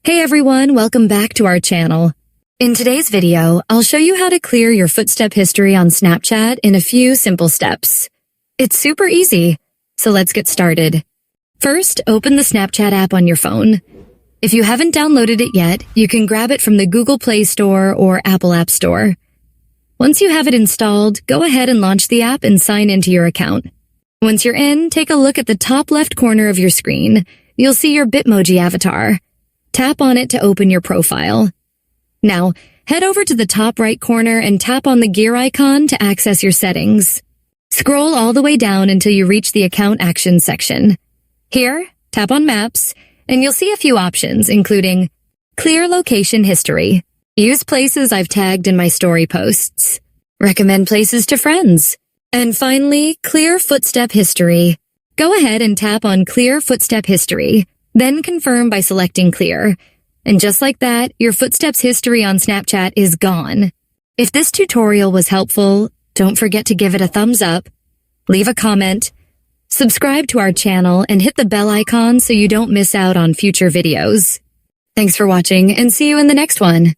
Hey everyone, welcome back to our channel. In today's video, I'll show you how to clear your footstep history on Snapchat in a few simple steps. It's super easy, so let's get started. First, open the Snapchat app on your phone. If you haven't downloaded it yet, you can grab it from the Google Play Store or Apple App Store. Once you have it installed, go ahead and launch the app and sign into your account. Once you're in, take a look at the top left corner of your screen. You'll see your Bitmoji avatar. Tap on it to open your profile. Now, head over to the top right corner and tap on the gear icon to access your settings. Scroll all the way down until you reach the Account Actions section. Here, tap on Maps, and you'll see a few options, including Clear Location History, use places I've tagged in my story posts, recommend places to friends, and finally, Clear Footstep History. Go ahead and tap on Clear Footstep History. Then confirm by selecting Clear. And just like that, your footsteps history on Snapchat is gone. If this tutorial was helpful, don't forget to give it a thumbs up, leave a comment, subscribe to our channel, and hit the bell icon so you don't miss out on future videos. Thanks for watching, and see you in the next one.